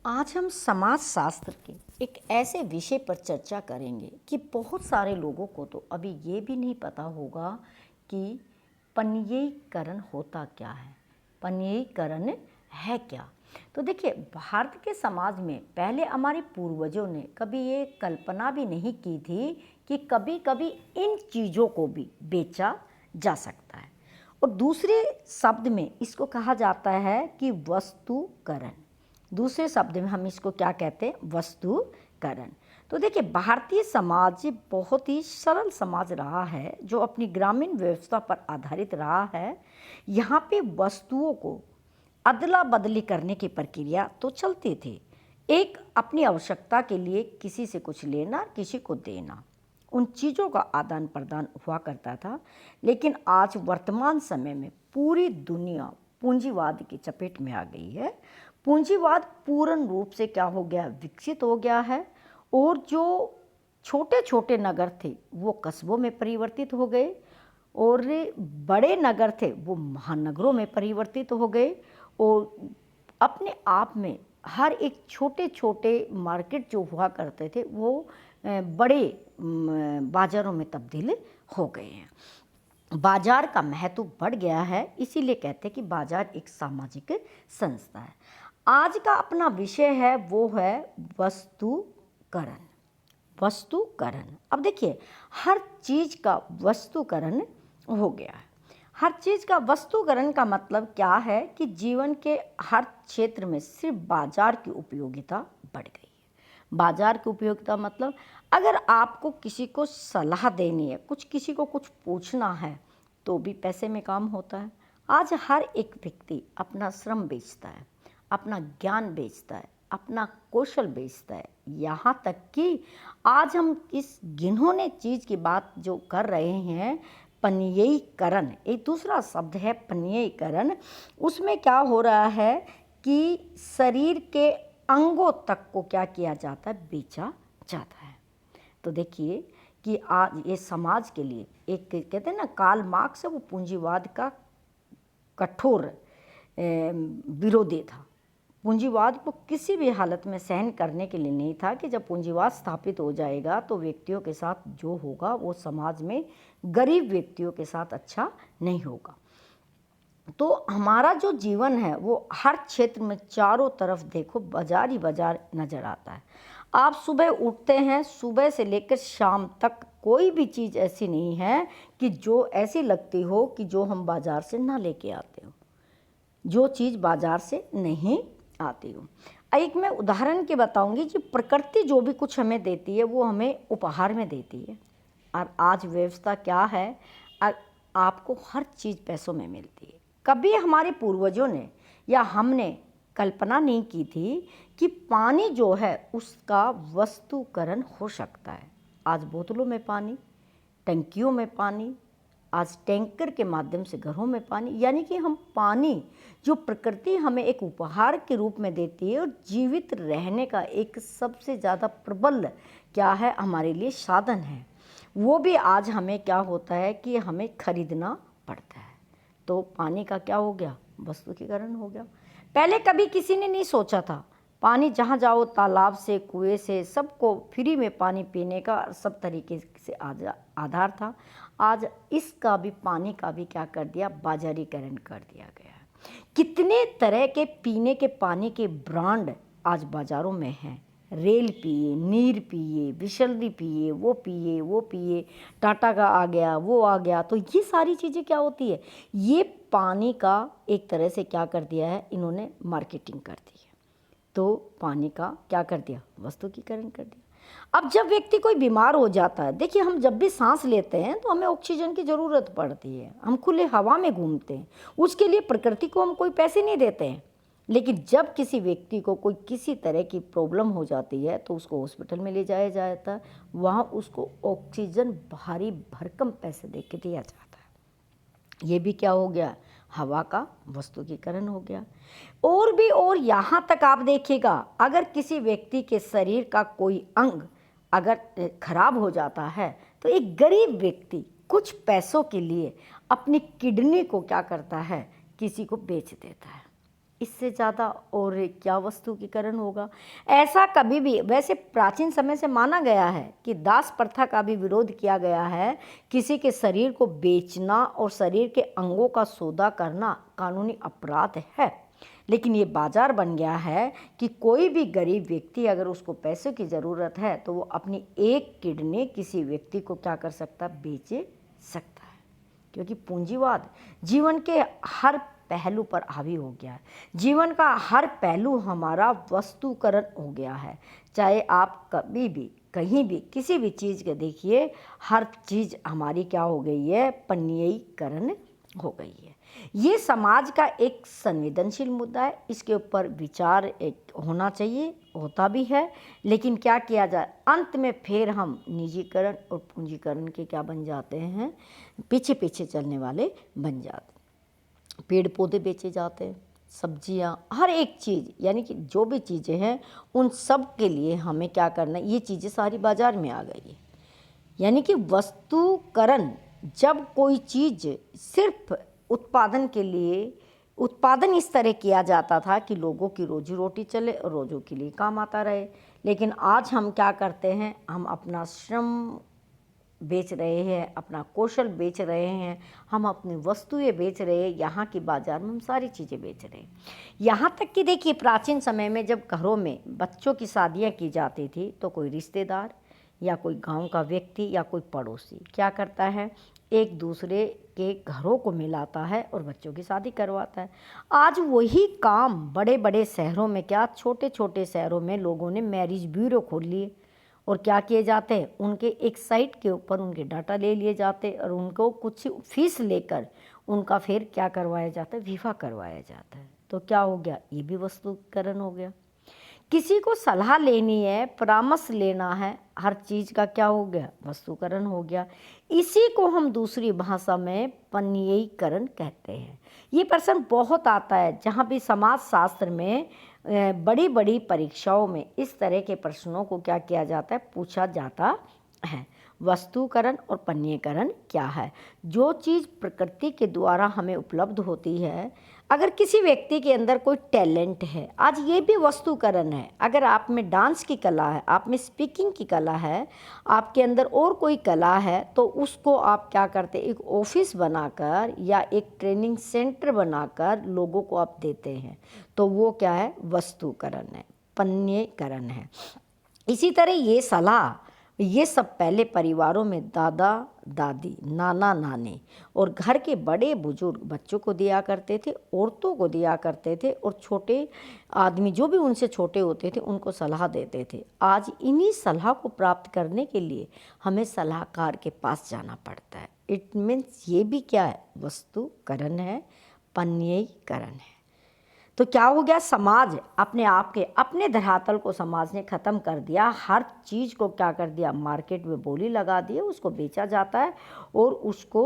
आज हम समाज शास्त्र के एक ऐसे विषय पर चर्चा करेंगे कि बहुत सारे लोगों को तो अभी ये भी नहीं पता होगा कि पन्यीकरण होता क्या है, पन्यीकरण है क्या। तो देखिए, भारत के समाज में पहले हमारे पूर्वजों ने कभी ये कल्पना भी नहीं की थी कि कभी कभी इन चीज़ों को भी बेचा जा सकता है। और दूसरे शब्द में इसको कहा जाता है कि वस्तुकरण। दूसरे शब्द में हम इसको क्या कहते हैं? वस्तुकरण। तो देखिए, भारतीय समाज बहुत ही सरल समाज रहा है जो अपनी ग्रामीण व्यवस्था पर आधारित रहा है। यहाँ पे वस्तुओं को अदला बदली करने की प्रक्रिया तो चलती थी। एक अपनी आवश्यकता के लिए किसी से कुछ लेना, किसी को देना, उन चीज़ों का आदान प्रदान हुआ करता था। लेकिन आज वर्तमान समय में पूरी दुनिया पूंजीवाद की चपेट में आ गई है। पूंजीवाद पूर्ण रूप से क्या हो गया? विकसित हो गया है। और जो छोटे छोटे नगर थे वो कस्बों में परिवर्तित हो गए, और बड़े नगर थे वो महानगरों में परिवर्तित हो गए। और अपने आप में हर एक छोटे छोटे मार्केट जो हुआ करते थे वो बड़े बाज़ारों में तब्दील हो गए हैं। बाजार का महत्व बढ़ गया है, इसीलिए कहते हैं कि बाजार एक सामाजिक संस्था है। आज का अपना विषय है वो है वस्तुकरण। वस्तुकरण। अब देखिए, हर चीज़ का वस्तुकरण हो गया है। हर चीज़ का वस्तुकरण का मतलब क्या है कि जीवन के हर क्षेत्र में सिर्फ बाजार की उपयोगिता बढ़ गई है। बाजार की उपयोगिता मतलब अगर आपको किसी को सलाह देनी है, किसी को कुछ पूछना है, तो भी पैसे में काम होता है। आज हर एक व्यक्ति अपना श्रम बेचता है, अपना ज्ञान बेचता है, अपना कौशल बेचता है। यहाँ तक कि आज हम इस घिनौने चीज़ की बात जो कर रहे हैं, पन्यीकरण, एक दूसरा शब्द है पन्यीकरण। उसमें क्या हो रहा है कि शरीर के अंगों तक को क्या किया जाता है? बेचा जाता है। तो देखिए कि आज ये समाज के लिए एक, कहते हैं ना, कार्ल मार्क्स है वो पूंजीवाद का कठोर विरोधी था। पूंजीवाद को किसी भी हालत में सहन करने के लिए नहीं था कि जब पूंजीवाद स्थापित हो जाएगा तो व्यक्तियों के साथ जो होगा वो समाज में गरीब व्यक्तियों के साथ अच्छा नहीं होगा। तो हमारा जो जीवन है वो हर क्षेत्र में चारों तरफ देखो बाजार ही बाजार नज़र आता है। आप सुबह उठते हैं, सुबह से लेकर शाम तक कोई भी चीज़ ऐसी नहीं है कि जो ऐसी लगती हो कि जो हम बाज़ार से ना लेके आते हो, जो चीज़ बाज़ार से नहीं आती हो। एक मैं उदाहरण के बताऊंगी कि प्रकृति जो भी कुछ हमें देती है वो हमें उपहार में देती है। और आज व्यवस्था क्या है? आपको हर चीज़ पैसों में मिलती है। कभी हमारे पूर्वजों ने या हमने कल्पना नहीं की थी कि पानी जो है उसका वस्तुकरण हो सकता है। आज बोतलों में पानी, टंकियों में पानी, आज टैंकर के माध्यम से घरों में पानी, यानी कि हम पानी जो प्रकृति हमें एक उपहार के रूप में देती है और जीवित रहने का एक सबसे ज़्यादा प्रबल क्या है हमारे लिए साधन है, वो भी आज हमें क्या होता है कि हमें खरीदना पड़ता है। तो पानी का क्या हो गया? वस्तुकीकरण हो गया। पहले कभी किसी ने नहीं सोचा था, पानी जहाँ जाओ तालाब से, कुएं से, सबको फ्री में पानी पीने का सब तरीके से आधार था। आज इसका भी, पानी का भी क्या कर दिया? बाजारीकरण कर दिया गया है। कितने तरह के पीने के पानी के ब्रांड आज बाज़ारों में हैं। रेल पिए, नीर पिए, बिसलरी पिए, वो पिए, वो पिए, टाटा का आ गया, वो आ गया। तो ये सारी चीज़ें क्या होती है? ये पानी का एक तरह से क्या कर दिया है इन्होंने? मार्केटिंग कर दी है। तो पानी का क्या कर दिया? वस्तुकीकरण कर दिया। अब जब व्यक्ति कोई बीमार हो जाता है, देखिए, हम जब भी सांस लेते हैं तो हमें ऑक्सीजन की ज़रूरत पड़ती है, हम खुले हवा में घूमते हैं, उसके लिए प्रकृति को हम कोई पैसे नहीं देते हैं। लेकिन जब किसी व्यक्ति को कोई किसी तरह की प्रॉब्लम हो जाती है तो उसको हॉस्पिटल में ले जाया जाता है, वहाँ उसको ऑक्सीजन भारी भरकम पैसे दे के दिया जाता है। ये भी क्या हो गया? हवा का वस्तुकीकरण हो गया। और भी, और यहाँ तक आप देखिएगा, अगर किसी व्यक्ति के शरीर का कोई अंग अगर खराब हो जाता है तो एक गरीब व्यक्ति कुछ पैसों के लिए अपनी किडनी को क्या करता है? किसी को बेच देता है। इससे ज़्यादा और क्या वस्तुकीकरण होगा। ऐसा कभी भी, वैसे प्राचीन समय से माना गया है कि दास प्रथा का भी विरोध किया गया है। किसी के शरीर को बेचना और शरीर के अंगों का सौदा करना कानूनी अपराध है, लेकिन ये बाजार बन गया है कि कोई भी गरीब व्यक्ति अगर उसको पैसे की ज़रूरत है तो वो अपनी एक किडनी किसी व्यक्ति को क्या कर सकता है, बेच सकता है। क्योंकि पूंजीवाद जीवन के हर पहलू पर हावी हो गया है। जीवन का हर पहलू हमारा वस्तुकरण हो गया है। चाहे आप कभी भी कहीं भी किसी भी चीज़ के देखिए, हर चीज़ हमारी क्या हो गई है, पन्नीयीकरण हो गई है। ये समाज का एक संवेदनशील मुद्दा है, इसके ऊपर विचार एक होना चाहिए, होता भी है, लेकिन क्या किया जाए, अंत में फिर हम निजीकरण और पूंजीकरण के क्या बन जाते हैं, पीछे पीछे चलने वाले बन जाते हैं। पेड़ पौधे बेचे जाते हैं, सब्जियां, हर एक चीज़, यानी कि जो भी चीज़ें हैं उन सब के लिए हमें क्या करना है, ये चीज़ें सारी बाजार में आ गई है। यानी कि वस्तुकरण, जब कोई चीज़ सिर्फ उत्पादन के लिए, उत्पादन इस तरह किया जाता था कि लोगों की रोजी रोटी चले और रोज़ों के लिए काम आता रहे, लेकिन आज हम क्या करते हैं, हम अपना श्रम बेच रहे हैं, अपना कौशल बेच रहे हैं, हम अपनी वस्तुएं बेच रहे हैं, यहाँ की बाज़ार में हम सारी चीज़ें बेच रहे हैं। यहाँ तक कि देखिए, प्राचीन समय में जब घरों में बच्चों की शादियाँ की जाती थी तो कोई रिश्तेदार या कोई गांव का व्यक्ति या कोई पड़ोसी क्या करता है, एक दूसरे के घरों को मिलाता है और बच्चों की शादी करवाता है। आज वही काम बड़े बड़े शहरों में, क्या छोटे छोटे शहरों में लोगों ने मैरिज ब्यूरो खोल लिए और क्या किए जाते हैं, उनके एक साइट के ऊपर उनके डाटा ले लिए जाते और उनको कुछ फीस लेकर उनका फिर क्या करवाया जाता है, विवाह करवाया जाता है। तो क्या हो गया, ये भी वस्तुकरण हो गया। किसी को सलाह लेनी है, परामर्श लेना है, हर चीज़ का क्या हो गया, वस्तुकरण हो गया। इसी को हम दूसरी भाषा में पन्नीयीकरण कहते हैं। ये प्रश्न बहुत आता है, जहाँ भी समाज शास्त्र में बड़ी बड़ी परीक्षाओं में इस तरह के प्रश्नों को क्या किया जाता है, पूछा जाता है। वस्तुकरण और पन्नीयीकरण क्या है? जो चीज़ प्रकृति के द्वारा हमें उपलब्ध होती है, अगर किसी व्यक्ति के अंदर कोई टैलेंट है, आज ये भी वस्तुकरण है। अगर आप में डांस की कला है, आप में स्पीकिंग की कला है, आपके अंदर और कोई कला है, तो उसको आप क्या करते हैं, एक ऑफिस बनाकर या एक ट्रेनिंग सेंटर बनाकर लोगों को आप देते हैं, तो वो क्या है, वस्तुकरण है, पन्नीयीकरण है। इसी तरह ये सलाह, ये सब पहले परिवारों में दादा दादी, नाना नानी और घर के बड़े बुजुर्ग बच्चों को दिया करते थे, औरतों को दिया करते थे, और छोटे आदमी जो भी उनसे छोटे होते थे उनको सलाह देते थे। आज इन्हीं सलाह को प्राप्त करने के लिए हमें सलाहकार के पास जाना पड़ता है। इट मीन्स ये भी क्या है, वस्तुकरण है, पन्नीयीकरण है। तो क्या हो गया, समाज अपने आप के, अपने धरातल को समाज ने ख़त्म कर दिया। हर चीज़ को क्या कर दिया, मार्केट में बोली लगा दी है, उसको बेचा जाता है और उसको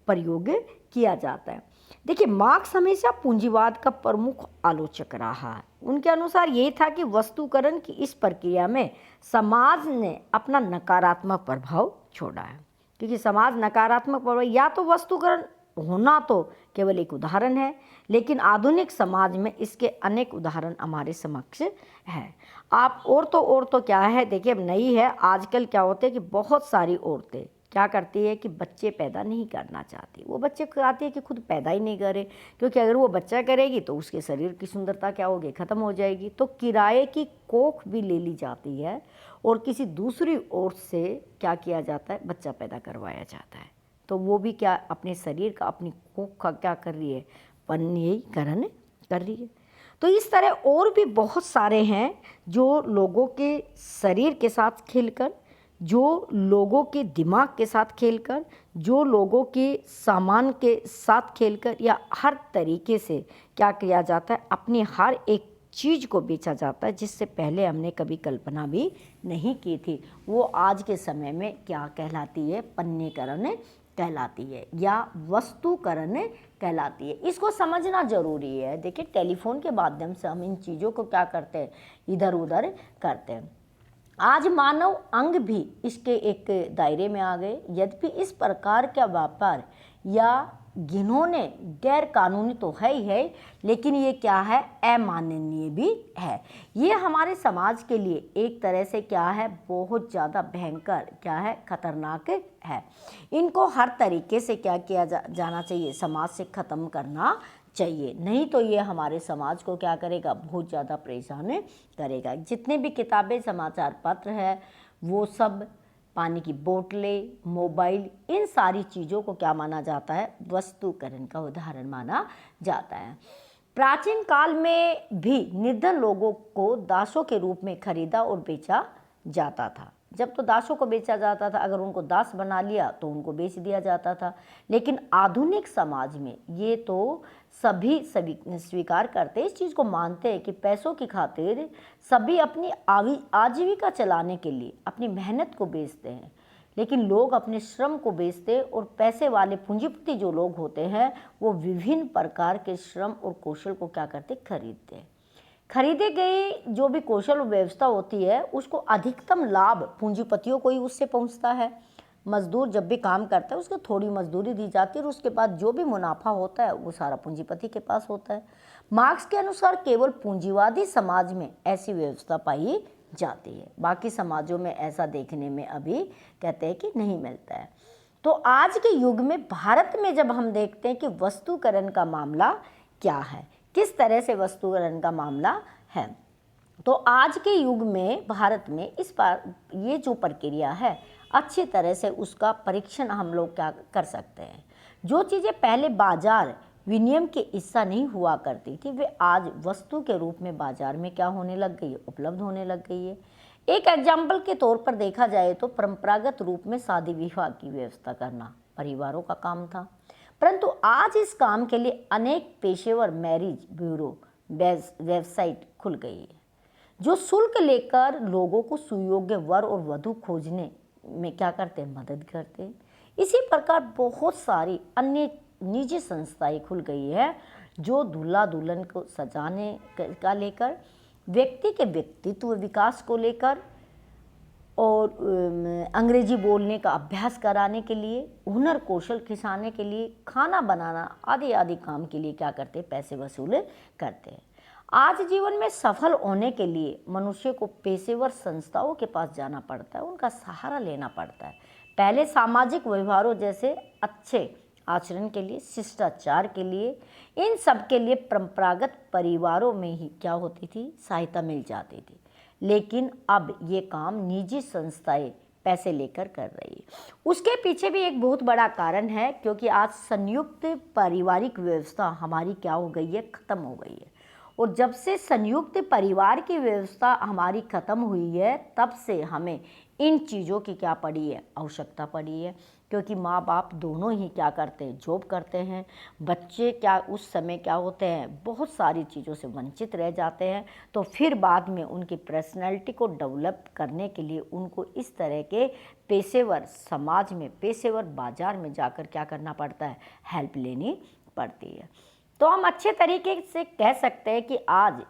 प्रयोग किया जाता है। देखिए, मार्क्स हमेशा पूंजीवाद का प्रमुख आलोचक रहा है। उनके अनुसार ये था कि वस्तुकरण की इस प्रक्रिया में समाज ने अपना नकारात्मक प्रभाव छोड़ा है। क्योंकि समाज नकारात्मक प्रभाव, या तो वस्तुकरण होना तो केवल एक उदाहरण है, लेकिन आधुनिक समाज में इसके अनेक उदाहरण हमारे समक्ष है। आप और तो क्या है, देखिए अब नई है, आजकल क्या होता है कि बहुत सारी औरतें क्या करती है कि बच्चे पैदा नहीं करना चाहती। वो बच्चे चाहती है कि खुद पैदा ही नहीं करे, क्योंकि अगर वो बच्चा करेगी तो उसके शरीर की सुंदरता क्या होगी, ख़त्म हो जाएगी। तो किराए की कोख भी ले ली जाती है और किसी दूसरी औरत से क्या किया जाता है, बच्चा पैदा करवाया जाता है। तो वो भी क्या, अपने शरीर का, अपनी कोख का क्या कर रही है, पन्नीयीकरण कर रही है। तो इस तरह और भी बहुत सारे हैं जो लोगों के शरीर के साथ खेलकर, जो लोगों के दिमाग के साथ खेलकर, जो लोगों के सामान के साथ खेलकर, या हर तरीके से क्या किया जाता है, अपनी हर एक चीज़ को बेचा जाता है जिससे पहले हमने कभी कल्पना भी नहीं की थी। वो आज के समय में क्या कहलाती है, पन्नीयीकरण कहलाती है या वस्तुकरण कहलाती है। इसको समझना जरूरी है। देखिए, टेलीफोन के माध्यम से हम इन चीज़ों को क्या करते हैं, इधर उधर करते हैं। आज मानव अंग भी इसके एक दायरे में आ गए। यद्यपि इस प्रकार का व्यापार या जिन्होंने गैर कानूनी तो है ही है, लेकिन ये क्या है, अमाननीय भी है। ये हमारे समाज के लिए एक तरह से क्या है, बहुत ज़्यादा भयंकर क्या है, खतरनाक है। इनको हर तरीके से क्या किया जाना चाहिए, समाज से ख़त्म करना चाहिए, नहीं तो ये हमारे समाज को क्या करेगा, बहुत ज़्यादा परेशान करेगा। जितने भी किताबें, समाचार पत्र है, वो सब, पानी की बोतलें, मोबाइल, इन सारी चीज़ों को क्या माना जाता है, वस्तुकरण का उदाहरण माना जाता है। प्राचीन काल में भी निर्धन लोगों को दासों के रूप में खरीदा और बेचा जाता था। जब तो दासों को बेचा जाता था, अगर उनको दास बना लिया तो उनको बेच दिया जाता था। लेकिन आधुनिक समाज में ये तो सभी स्वीकार करते, इस चीज़ को मानते हैं कि पैसों की खातिर सभी अपनी आजीविका चलाने के लिए अपनी मेहनत को बेचते हैं। लेकिन लोग अपने श्रम को बेचते और पैसे वाले पूंजीपति जो लोग होते हैं वो विभिन्न प्रकार के श्रम और कौशल को क्या करते, खरीदते हैं। खरीदे गए जो भी कौशल व्यवस्था होती है उसको अधिकतम लाभ पूंजीपतियों को ही उससे पहुंचता है। मजदूर जब भी काम करता है उसको थोड़ी मजदूरी दी जाती है और उसके बाद जो भी मुनाफा होता है वो सारा पूंजीपति के पास होता है। मार्क्स के अनुसार केवल पूंजीवादी समाज में ऐसी व्यवस्था पाई जाती है, बाकी समाजों में ऐसा देखने में अभी कहते हैं कि नहीं मिलता है। तो आज के युग में भारत में जब हम देखते हैं कि वस्तुकरण का मामला क्या है, किस तरह से वस्तुकरण का मामला है, तो आज के युग में भारत में इस बार ये जो प्रक्रिया है अच्छी तरह से उसका परीक्षण हम लोग क्या कर सकते हैं। जो चीज़ें पहले बाजार विनिमय के हिस्सा नहीं हुआ करती थी वे आज वस्तु के रूप में बाजार में क्या होने लग गई है, उपलब्ध होने लग गई है। एक एग्जाम्पल के तौर पर देखा जाए तो परंपरागत रूप में शादी विवाह की व्यवस्था करना परिवारों का काम था, परंतु आज इस काम के लिए अनेक पेशेवर मैरिज ब्यूरो वेबसाइट खुल गई है जो शुल्क लेकर लोगों को सुयोग्य वर और वधू खोजने में क्या करते हैं, मदद करते हैं। इसी प्रकार बहुत सारी अन्य निजी संस्थाएं खुल गई है जो दूल्हा दुल्हन को सजाने का लेकर, व्यक्ति के व्यक्तित्व विकास को लेकर और अंग्रेजी बोलने का अभ्यास कराने के लिए, हुनर कौशल खिंचाने के लिए, खाना बनाना आदि आदि काम के लिए क्या करते हैं, पैसे वसूल करते हैं। आज जीवन में सफल होने के लिए मनुष्य को पेशेवर संस्थाओं के पास जाना पड़ता है, उनका सहारा लेना पड़ता है। पहले सामाजिक व्यवहारों जैसे अच्छे आचरण के लिए, शिष्टाचार के लिए, इन सब के लिए परंपरागत परिवारों में ही क्या होती थी, सहायता मिल जाती थी। लेकिन अब ये काम निजी संस्थाएं पैसे लेकर कर रही है। उसके पीछे भी एक बहुत बड़ा कारण है, क्योंकि आज संयुक्त पारिवारिक व्यवस्था हमारी क्या हो गई है, ख़त्म हो गई है। और जब से संयुक्त परिवार की व्यवस्था हमारी ख़त्म हुई है तब से हमें इन चीज़ों की क्या पड़ी है, आवश्यकता पड़ी है। क्योंकि माँ बाप दोनों ही क्या करते हैं, जॉब करते हैं। बच्चे क्या उस समय क्या होते हैं, बहुत सारी चीज़ों से वंचित रह जाते हैं। तो फिर बाद में उनकी पर्सनैलिटी को डेवलप करने के लिए उनको इस तरह के पेशेवर समाज में, पेशेवर बाज़ार में जाकर क्या करना पड़ता है, हेल्प लेनी पड़ती है। तो हम अच्छे तरीके से कह सकते हैं कि आज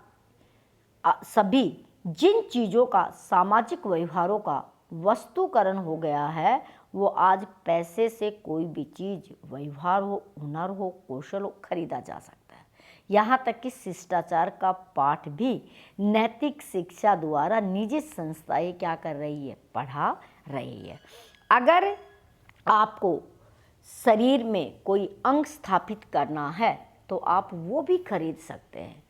सभी जिन चीज़ों का, सामाजिक व्यवहारों का वस्तुकरण हो गया है वो आज पैसे से कोई भी चीज़, व्यवहार हो, हुनर हो, कौशल हो, खरीदा जा सकता है। यहाँ तक कि शिष्टाचार का पाठ भी नैतिक शिक्षा द्वारा निजी संस्थाएं क्या कर रही है, पढ़ा रही है। अगर आपको शरीर में कोई अंग स्थापित करना है तो आप वो भी खरीद सकते हैं।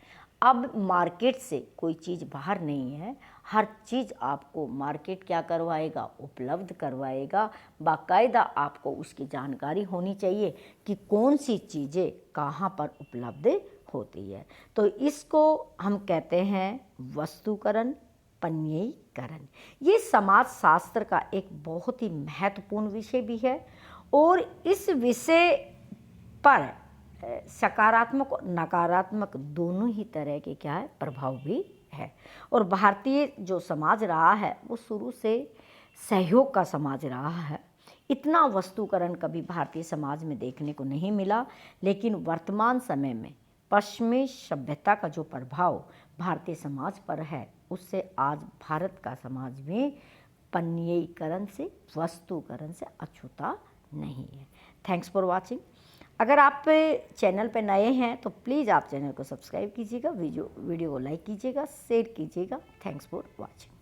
अब मार्केट से कोई चीज़ बाहर नहीं है, हर चीज़ आपको मार्केट क्या करवाएगा, उपलब्ध करवाएगा। बाकायदा आपको उसकी जानकारी होनी चाहिए कि कौन सी चीज़ें कहाँ पर उपलब्ध होती है। तो इसको हम कहते हैं वस्तुकरण, पन्यीकरण। ये समाज शास्त्र का एक बहुत ही महत्वपूर्ण विषय भी है और इस विषय पर सकारात्मक और नकारात्मक दोनों ही तरह के क्या है, प्रभाव भी है। और भारतीय जो समाज रहा है वो शुरू से सहयोग का समाज रहा है। इतना वस्तुकरण कभी भारतीय समाज में देखने को नहीं मिला, लेकिन वर्तमान समय में पश्चिमी सभ्यता का जो प्रभाव भारतीय समाज पर है उससे आज भारत का समाज में पन्यीकरण से, वस्तुकरण से अछूता नहीं है। Thanks for watching. अगर आप चैनल पे नए हैं तो प्लीज़ आप चैनल को सब्सक्राइब कीजिएगा, वीडियो को लाइक कीजिएगा, शेयर कीजिएगा। Thanks for watching.